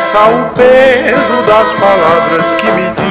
expressa o peso das palavras que me diz.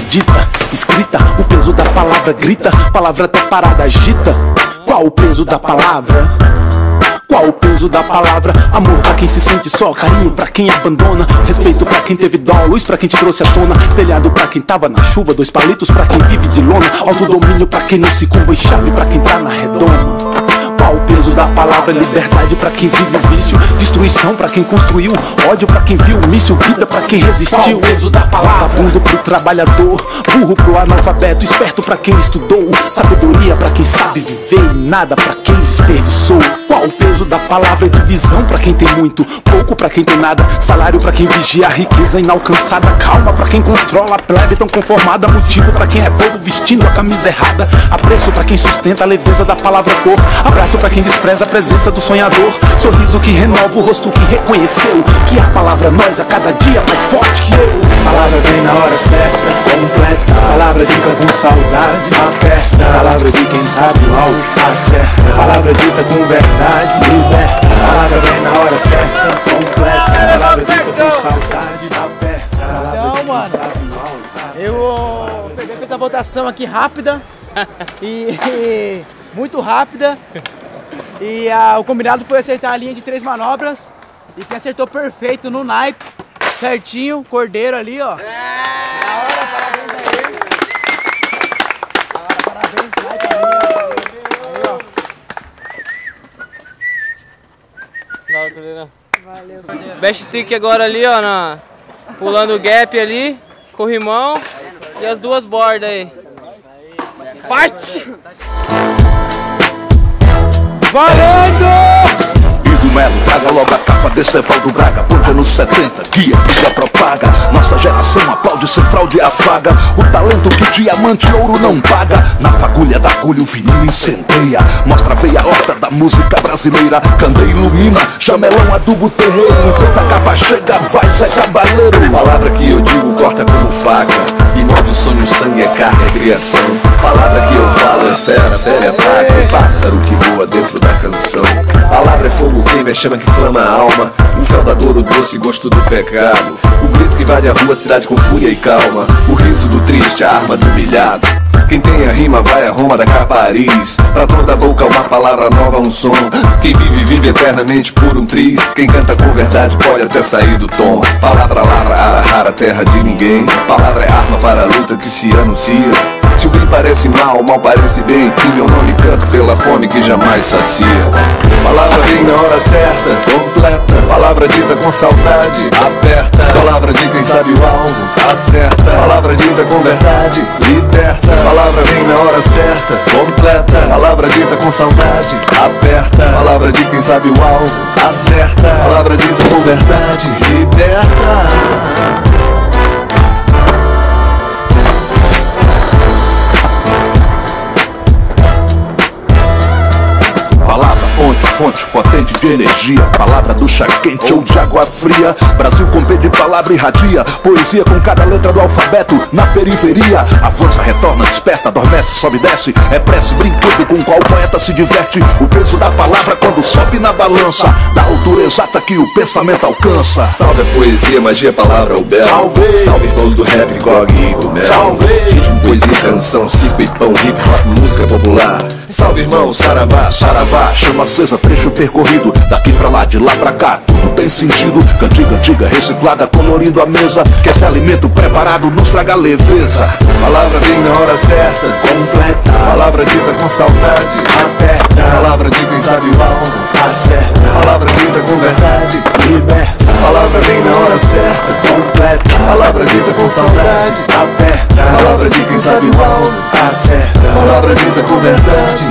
Dita, escrita, o peso da palavra grita, palavra até parada agita. Qual o peso da palavra? Qual o peso da palavra? Amor pra quem se sente só, carinho pra quem abandona, respeito pra quem teve dó, luz pra quem te trouxe à tona, telhado pra quem tava na chuva, 2 palitos pra quem vive de lona, autodomínio pra quem não se curva e chave pra quem tá na redoma. Qual o peso da palavra? Liberdade pra quem vive o vício, destruição pra quem construiu, ódio pra quem viu o míssil, vida pra quem resistiu. Qual o peso da palavra? Vagabundo pro trabalhador, burro pro analfabeto, esperto pra quem estudou, sabedoria pra quem sabe viver e nada pra quem desperdiçou. Qual o peso da palavra? Divisão pra quem tem muito, pouco pra quem tem nada, salário pra quem vigia a riqueza inalcançada, calma pra quem controla a plebe tão conformada, motivo pra quem é povo vestindo a camisa errada, apreço pra quem sustenta a leveza da palavra cor, abraço pra quem despreza a presença do sonhador, sorriso que renova o rosto que reconheceu que a palavra nós a cada dia mais forte que eu. Palavra vem na hora certa, completa, palavra dita com saudade, aperta, palavra de quem sabe o alvo, acerta, palavra dita com verdade, liberta, palavra vem na hora certa, completa, palavra dita com saudade, aperta, palavra de quem sabe o alvo, acerta. Eu fiz a votação aqui rápida e muito rápida. E o combinado foi acertar a linha de 3 manobras. E quem acertou perfeito no naipe, certinho, cordeiro ali, ó. Da hora, parabéns a ele. Parabéns, naipe. Aí, ó. Valeu. Best stick agora ali, ó, pulando o gap ali, corrimão e as 2 bordas aí. Forte! Valendo! Igor Melo, traga logo a capa desse Evaldo Braga, porque nos 70 guia, mídia propaga, nossa geração aplaude sem fraude e afaga, o talento que diamante e ouro não paga, na fagulha da agulha o vinil incendeia, mostra a veia horta da música brasileira, candeia ilumina, jamelão adubo terreiro, enquanto a capa chega vai Zé Cabaleiro. Palavra que eu digo corta como faca, e move o sonho, o sangue é carne, é criação. Palavra que eu falo é fera, fera é ataque, é pássaro que voa dentro da canção. Palavra é fogo, queima, é chama que flama a alma, o fel da dor, o doce gosto do pecado, o grito que invade a rua, cidade com fúria e calma, o riso do triste, a arma do humilhado. Quem tem a rima vai a Roma da Capariz, pra toda boca uma palavra nova, um som. Quem vive, vive eternamente por um triz, quem canta com verdade pode até sair do tom. Palavra, lavra, ara, rara, terra de ninguém, palavra é arma para a luta que se anuncia. Se o bem parece mal, o mal parece bem, em meu nome canto pela fome que jamais sacia. Palavra vem na hora certa, completa, palavra dita com saudade, aperta, palavra de quem sabe o alvo, acerta, palavra dita com verdade, liberta, palavra vem na hora certa, completa, palavra dita com saudade, aperta, palavra de quem sabe o alvo, acerta, palavra dita com verdade, liberta. Fonte potente de energia, palavra do chá quente ou de água fria. Brasil com P de palavra irradia, poesia com cada letra do alfabeto na periferia. Avança, retorna, desperta, adormece, sobe, desce. É prece, brinquedo com qual poeta se diverte. O peso da palavra quando sobe na balança, da altura exata que o pensamento alcança. Salve a poesia, magia, palavra, o belo. Salve! Salve irmãos do rap, GOG e Igor Melo. Salve! Ritmo, poesia, canção, circo e pão, hip hop, música popular. Salve irmão, saravá, saravá, chama acesa, trecho percorrido, daqui pra lá, de lá pra cá, tudo tem sentido. Cantiga antiga, reciclada, colorindo a mesa, que esse alimento preparado nos traga leveza. Palavra vem na hora certa, completa, palavra dita com saudade, aperta, palavra de quem sabe o alvo, acerta, palavra dita com verdade, liberta, palavra vem na hora certa, completa, palavra dita com saudade, aperta, palavra de quem sabe o alvo, acerta, palavra dita com verdade,